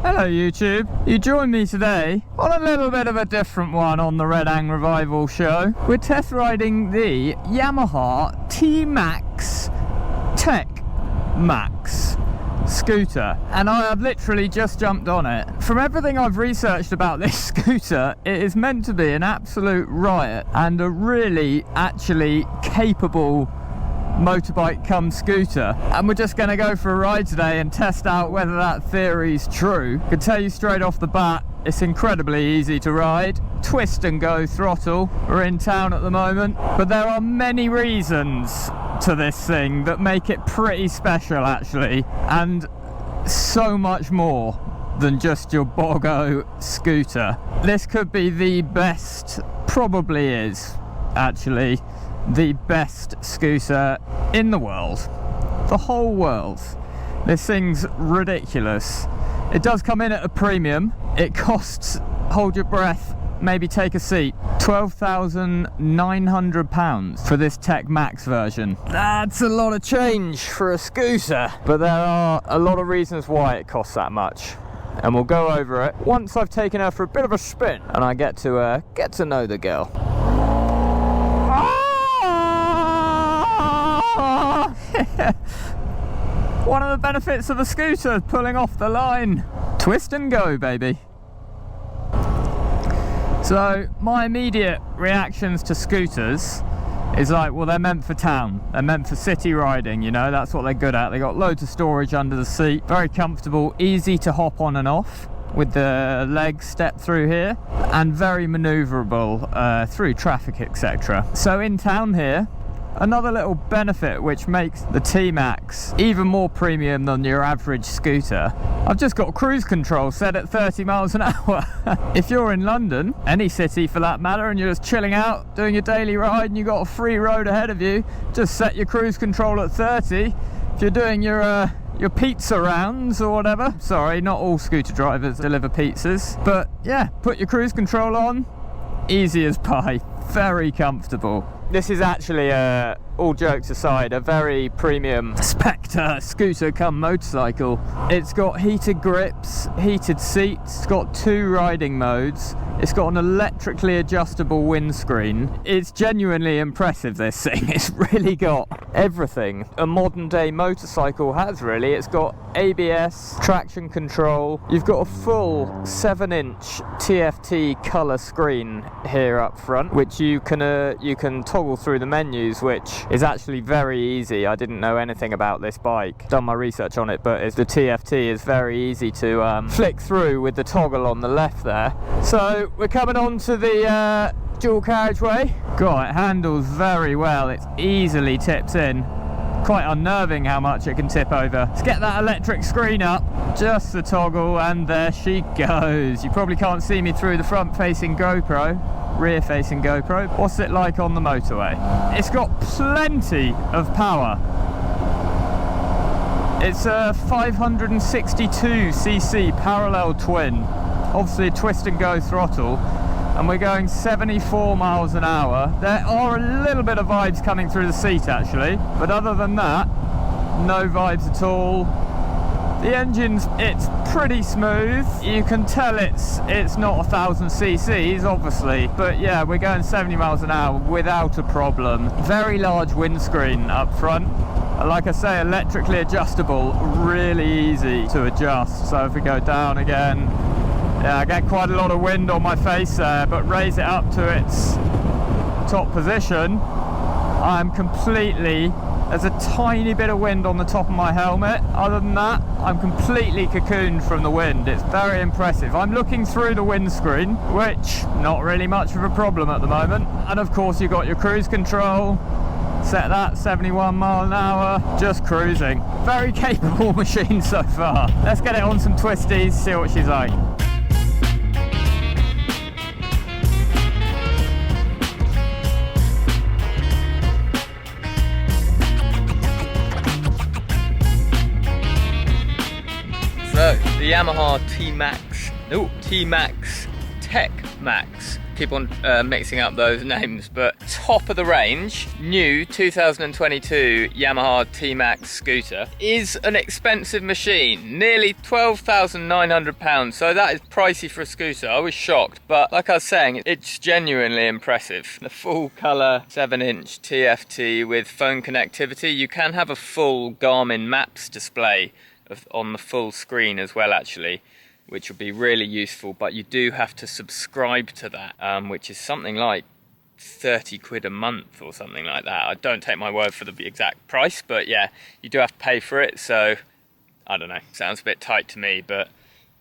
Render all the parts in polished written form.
Hello YouTube, you join me today on a little bit of a different one on the Red Ang Revival show. We're test riding the Yamaha TMAX Tech Max scooter, and I have literally just jumped on it. From everything I've researched about this scooter, it is meant to be an absolute riot and a really actually capable motorbike cum scooter, and we're just going to go for a ride today and test out whether that theory's true. I can tell you straight off the bat, it's incredibly easy to ride. Twist and go throttle. We're in town at the moment, but there are many reasons to this thing that make it pretty special actually, and so much more than just your Bogo scooter. This could be the best, probably is actually the best scooter in the world, the whole world. This thing's ridiculous. It does come in at a premium. It costs, hold your breath, maybe take a seat, £12,900 for this Tech Max version. That's a lot of change for a scooter, but there are a lot of reasons why it costs that much, and we'll go over it once I've taken her for a bit of a spin and I get to know the girl. One of the benefits of a scooter, pulling off the line. Twist and go, baby. So my immediate reactions to scooters is like, well, they're meant for town, they're meant for city riding, you know, that's what they're good at. They got loads of storage under the seat, very comfortable, easy to hop on and off with the legs step through here, and very maneuverable through traffic, etc. So in town here, another little benefit which makes the T-Max even more premium than your average scooter, I've just got cruise control set at 30 miles an hour. If you're in London, any city for that matter, and you're just chilling out, doing your daily ride, and you've got a free road ahead of you, just set your cruise control at 30. If you're doing your pizza rounds or whatever, sorry, not all scooter drivers deliver pizzas, but yeah, put your cruise control on, easy as pie, very comfortable. This is actually, all jokes aside, a very premium Spectre scooter cum motorcycle. It's got heated grips, heated seats, it's got 2 riding modes, it's got an electrically adjustable windscreen. It's genuinely impressive, this thing. It's really got everything a modern day motorcycle has, really. It's got ABS, traction control, you've got a full 7-inch TFT colour screen here up front, which you can toggle through the menus, which is actually very easy. I didn't know anything about this bike, done my research on it, but the TFT is very easy to flick through with the toggle on the left there. So we're coming on to the dual carriageway. God, it handles very well, it easily tips in. Quite unnerving how much it can tip over. Let's get that electric screen up, just the toggle, and there she goes. You probably can't see me through the front facing GoPro, rear facing GoPro. What's it like on the motorway? It's got plenty of power. It's a 562cc parallel twin, obviously a twist and go throttle, and we're going 74 miles an hour. There are a little bit of vibes coming through the seat actually, but other than that, no vibes at all. The engine's, it's pretty smooth. You can tell it's not 1000 cc's obviously, but yeah, we're going 70 miles an hour without a problem. Very large windscreen up front. Like I say, electrically adjustable, really easy to adjust. So if we go down again, yeah, I get quite a lot of wind on my face there, but raise it up to its top position, I'm completely, there's a tiny bit of wind on the top of my helmet. Other than that, I'm completely cocooned from the wind. It's very impressive. I'm looking through the windscreen, which not really much of a problem at the moment. And of course you've got your cruise control, set that 71 mile an hour, just cruising. Very capable machine so far. Let's get it on some twisties, see what she's like. So, the Yamaha TMAX Tech Max keep on mixing up those names, but top of the range, new 2022 Yamaha TMAX scooter is an expensive machine, nearly £12,900, so that is pricey for a scooter. I was shocked, but like I was saying, it's genuinely impressive. The full colour 7-inch TFT with phone connectivity. You can have a full Garmin Maps display on the full screen as well, actually, which would be really useful, but you do have to subscribe to that, which is something like 30 quid a month or something like that. I don't take my word for the exact price, but yeah, you do have to pay for it, so I don't know, sounds a bit tight to me, but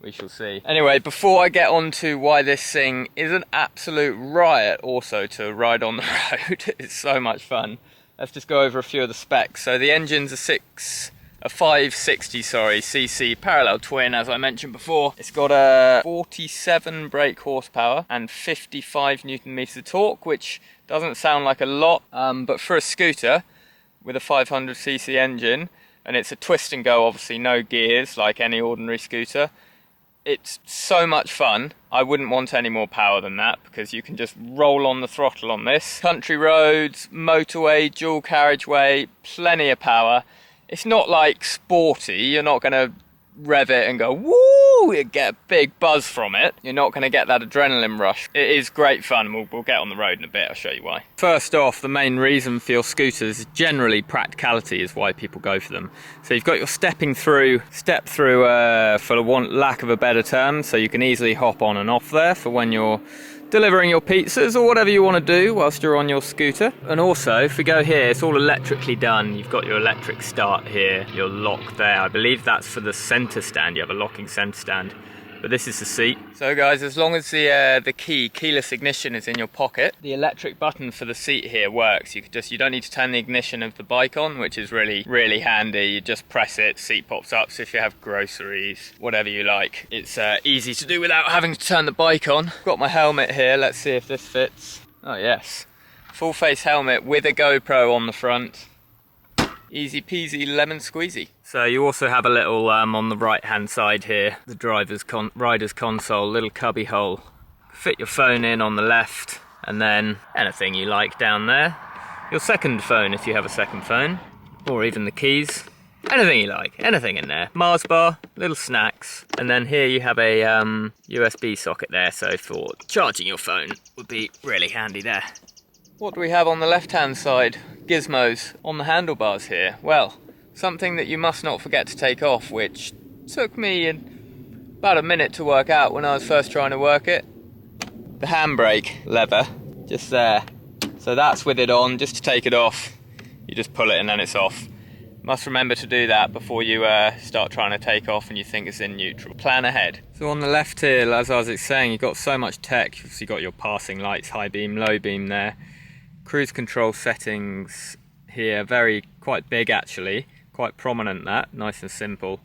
we shall see. Anyway, before I get on to why this thing is an absolute riot also to ride on the road, it's so much fun, let's just go over a few of the specs. So the engine's a 560cc parallel twin, as I mentioned before. It's got a 47 brake horsepower and 55 newton meters of torque, which doesn't sound like a lot, but for a scooter with a 500cc engine, and it's a twist and go, obviously no gears like any ordinary scooter, it's so much fun. I wouldn't want any more power than that, because you can just roll on the throttle on this. Country roads, motorway, dual carriageway, plenty of power. It's not like sporty, you're not going to rev it and go woo, you get a big buzz from it. You're not going to get that adrenaline rush. It is great fun, we'll get on the road in a bit, I'll show you why. First off, the main reason for your scooters, generally practicality is why people go for them. So you've got your step through for lack of a better term, so you can easily hop on and off there for when you're delivering your pizzas or whatever you want to do whilst you're on your scooter. And also, if we go here, it's all electrically done. You've got your electric start here, your lock there. I believe that's for the center stand. You have a locking center stand. But this is the seat. So guys, as long as the keyless ignition is in your pocket, the electric button for the seat here works. You don't need to turn the ignition of the bike on, which is really, really handy. You just press it, seat pops up. So if you have groceries, whatever you like, it's easy to do without having to turn the bike on. Got my helmet here, let's see if this fits. Oh yes, full face helmet with a GoPro on the front. Easy peasy lemon squeezy. So you also have a little on the right hand side here, the rider's console, little cubby hole. Fit your phone in on the left, and then anything you like down there. Your second phone if you have a second phone, or even the keys. Anything you like, anything in there. Mars bar, little snacks, and then here you have a USB socket there, so for charging your phone would be really handy there. What do we have on the left-hand side? Gizmos on the handlebars here. Well, something that you must not forget to take off, which took me about a minute to work out when I was first trying to work it. The handbrake lever, just there. So that's with it on. Just to take it off, you just pull it and then it's off. Must remember to do that before you start trying to take off and you think it's in neutral. Plan ahead. So on the left here, as I was saying, you've got so much tech. You've obviously got your passing lights, high beam, low beam there. Cruise control settings here, quite big actually, quite prominent, that, nice and simple.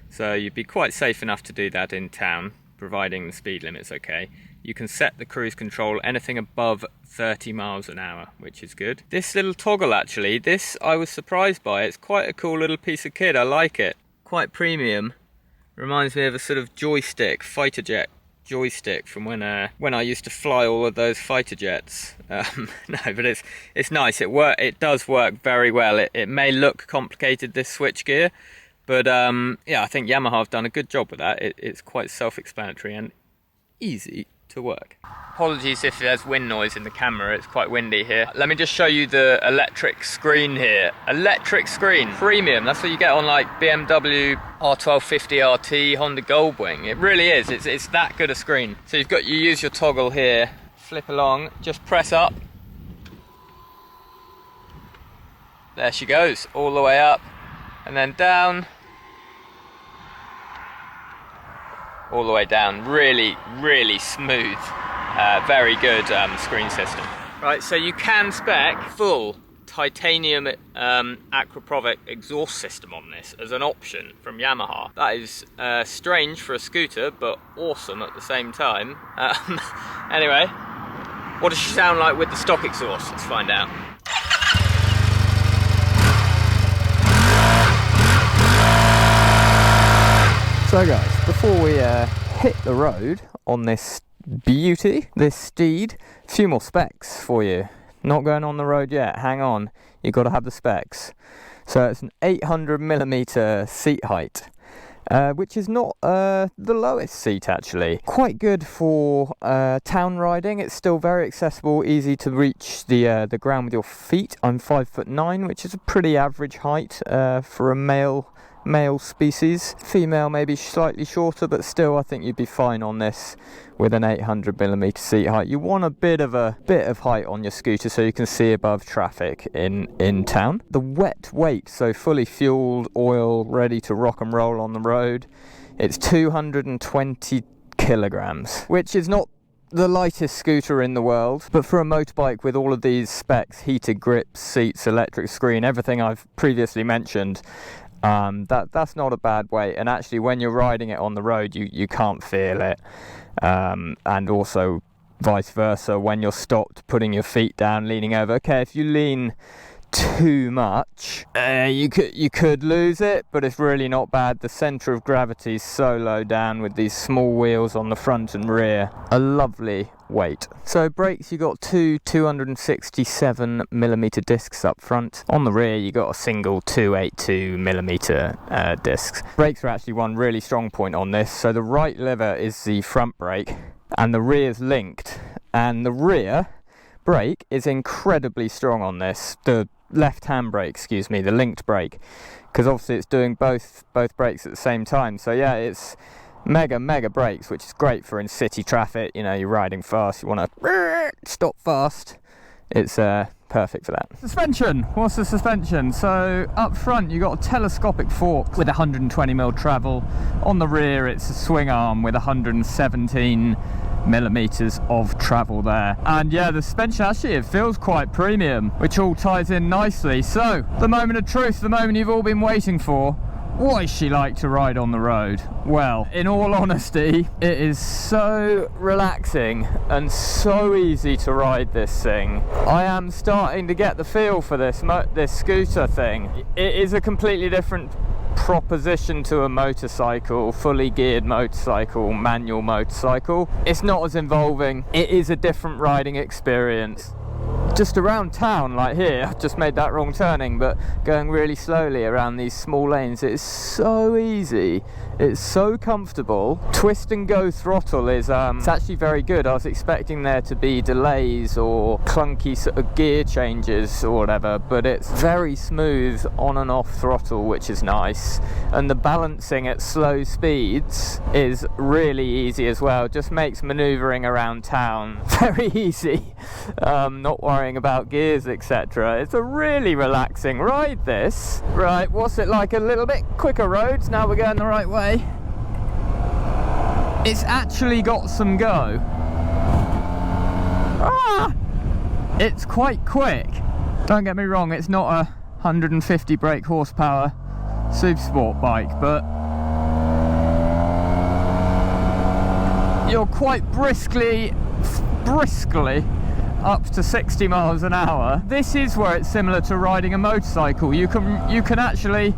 So you'd be quite safe enough to do that in town, providing the speed limit's okay. You can set the cruise control anything above 30 miles an hour, which is good. This little toggle actually, this I was surprised by. It's quite a cool little piece of kit, I like it. Quite premium, reminds me of a sort of joystick, fighter jet joystick from when I used to fly all of those fighter jets. No, but it's nice. It does work very well. It may look complicated, this switch gear, but yeah, I think Yamaha have done a good job with that. It's quite self-explanatory and easy to work. Apologies if there's wind noise in the camera, it's quite windy here. Let me just show you the electric screen here. Electric screen, premium, that's what you get on like BMW R1250 RT, Honda Goldwing. It really is, it's that good a screen. So you use your toggle here, flip along, just press up. There she goes, all the way up, and then down. All the way down, really, really smooth. Very good screen system. Right, so you can spec full titanium Aquaprovic exhaust system on this as an option from Yamaha. That is strange for a scooter, but awesome at the same time. Anyway, what does she sound like with the stock exhaust? Let's find out. So guys, before we hit the road on this beauty, this steed. A few more specs for you. Not going on the road yet, hang on, you've got to have the specs. So it's an 800mm seat height, which is not the lowest seat actually. Quite good for town riding. It's still very accessible, easy to reach the ground with your feet. I'm 5'9", which is a pretty average height for a male species. Female maybe slightly shorter, but still I think you'd be fine on this with an 800mm seat height. You want a bit of height on your scooter so you can see above traffic in town. The wet weight, so fully fueled, oil, ready to rock and roll on the road, it's 220 kilograms, which is not the lightest scooter in the world, but for a motorbike with all of these specs, heated grips, seats, electric screen, everything I've previously mentioned, that's not a bad weight. And actually when you're riding it on the road, you can't feel it, and also vice versa when you're stopped, putting your feet down, leaning over. Okay, if you lean too much, you could lose it, but it's really not bad. The center of gravity is so low down with these small wheels on the front and rear. A lovely weight. So brakes, you got two 267mm discs up front. On the rear you got a single 282mm discs. Brakes are actually one really strong point on this. So the right lever is the front brake and the rear's linked, and the rear brake is incredibly strong on this. The left hand brake, excuse me, the linked brake, because obviously it's doing both brakes at the same time. So yeah, it's mega brakes, which is great for in city traffic. You know, you're riding fast, you want to stop fast. It's perfect for that. Suspension. What's the suspension? So up front you got a telescopic fork with 120mm travel. On the rear it's a swing arm with 117mm of travel there. And yeah, the suspension actually, it feels quite premium, which all ties in nicely. So the moment of truth, the moment you've all been waiting for. What is she like to ride on the road? Well, in all honesty, it is so relaxing and so easy to ride this thing. I am starting to get the feel for this scooter thing. It is a completely different proposition to a motorcycle, fully geared motorcycle, manual motorcycle. It's not as involving. It is a different riding experience. Just around town, like here, I've just made that wrong turning, but going really slowly around these small lanes, it's so easy, it's so comfortable. Twist and go throttle is it's actually very good. I was expecting there to be delays or clunky sort of gear changes or whatever, but it's very smooth on and off throttle, which is nice. And the balancing at slow speeds is really easy as well. Just makes maneuvering around town very easy. Not worrying about gears, etc. It's a really relaxing ride, this. Right, what's it like? A little bit quicker roads. Now we're going the right way. It's actually got some go. Ah! It's quite quick. Don't get me wrong, it's not a 150 brake horsepower super sport bike, but you're quite briskly up to 60 miles an hour. This is where it's similar to riding a motorcycle. You can actually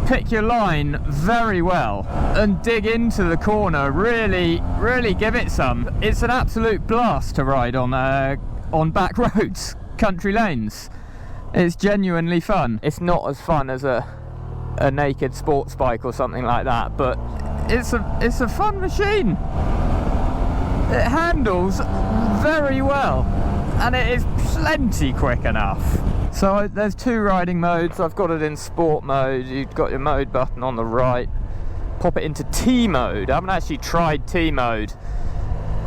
pick your line very well and dig into the corner, really give it some. It's an absolute blast to ride on back roads, country lanes. It's genuinely fun. It's not as fun as a naked sports bike or something like that, but it's a fun machine. It handles very well and it is plenty quick enough. So there's two riding modes. I've got it in sport mode. You've got your mode button on the right. Pop it into T mode. I haven't actually tried T mode.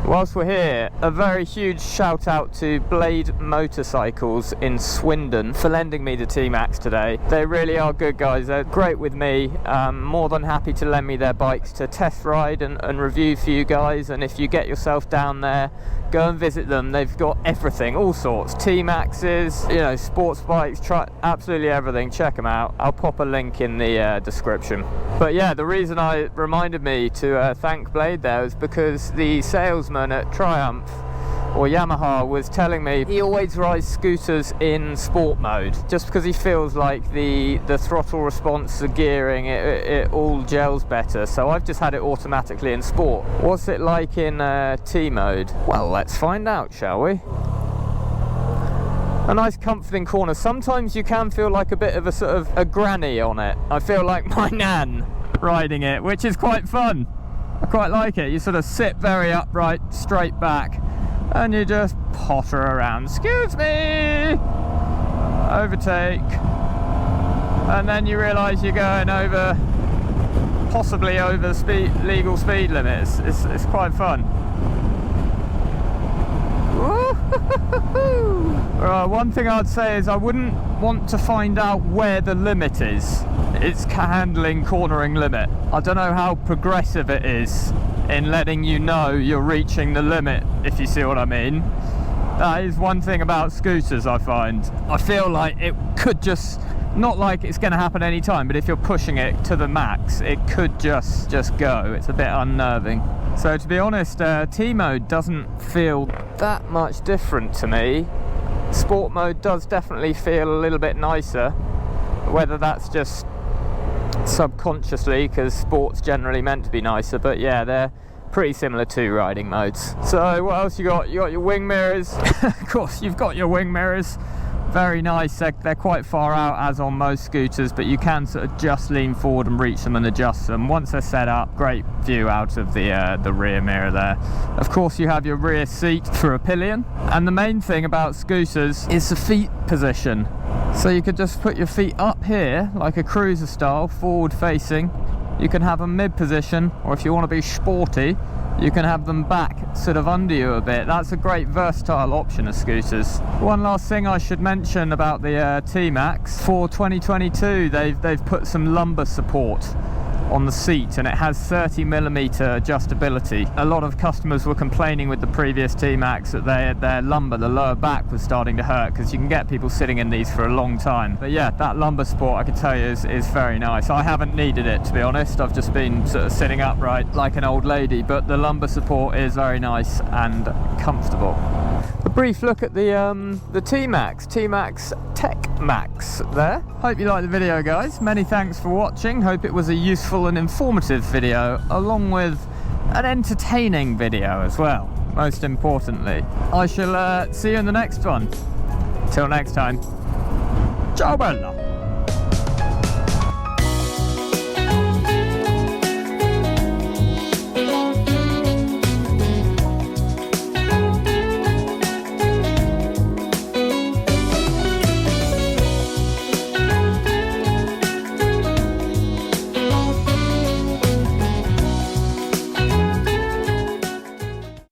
Whilst we're here, a very huge shout out to Blade Motorcycles in Swindon for lending me the TMAX today. They really are good guys, they're great with me. More than happy to lend me their bikes to test ride and review for you guys. And if you get yourself down there, go and visit them. They've got everything, all sorts, TMAXs, you know, sports bikes, absolutely everything. Check them out. I'll pop a link in the description. But yeah, the reason I reminded me to thank Blade there is because the salesman at Triumph or Yamaha, was telling me he always rides scooters in sport mode, just because he feels like the throttle response, the gearing, it all gels better. So I've just had it automatically in sport. What's it like in T mode? Well, let's find out, shall we? A nice comforting corner. Sometimes you can feel like a bit of a sort of a granny on it. I feel like my nan riding it, which is quite fun. I quite like it. You sort of sit very upright, straight back, and you just potter around. Excuse me! Overtake. And then you realise you're going over, possibly over legal speed limits. It's quite fun. Right, one thing I'd say is I wouldn't want to find out where the limit is. It's handling cornering limit. I don't know how progressive it is in letting you know you're reaching the limit, if you see what I mean. That is one thing about scooters I find. I feel like it could just, not like it's going to happen any time, but if you're pushing it to the max, it could just go. It's a bit unnerving. So to be honest, T mode doesn't feel that much different to me. Sport mode does definitely feel a little bit nicer, whether that's just subconsciously because sport's generally meant to be nicer, but yeah, they're pretty similar to riding modes. So what else you got? You got your wing mirrors. Of course you've got your wing mirrors. Very nice. They're quite far out as on most scooters, but you can sort of just lean forward and reach them and adjust them. Once they're set up, great view out of the rear mirror there. Of course you have your rear seat for a pillion, and the main thing about scooters is the feet position. So you could just put your feet up here like a cruiser style, forward facing. You can have them mid position, or if you want to be sporty, you can have them back sort of under you a bit. That's a great versatile option of scooters. One last thing I should mention about the T-Max, for 2022 they've put some lumbar support on the seat, and it has 30mm adjustability. A lot of customers were complaining with the previous T-Max that their lumbar, the lower back, was starting to hurt, because you can get people sitting in these for a long time. But yeah, that lumbar support, I can tell you, is very nice. I haven't needed it, to be honest. I've just been sort of sitting upright like an old lady, but the lumbar support is very nice and comfortable. A brief look at the T-Max Tech Max there. Hope you liked the video, guys. Many thanks for watching. Hope it was a useful and informative video, along with an entertaining video as well, most importantly. I shall see you in the next one. Till next time. Ciao bella.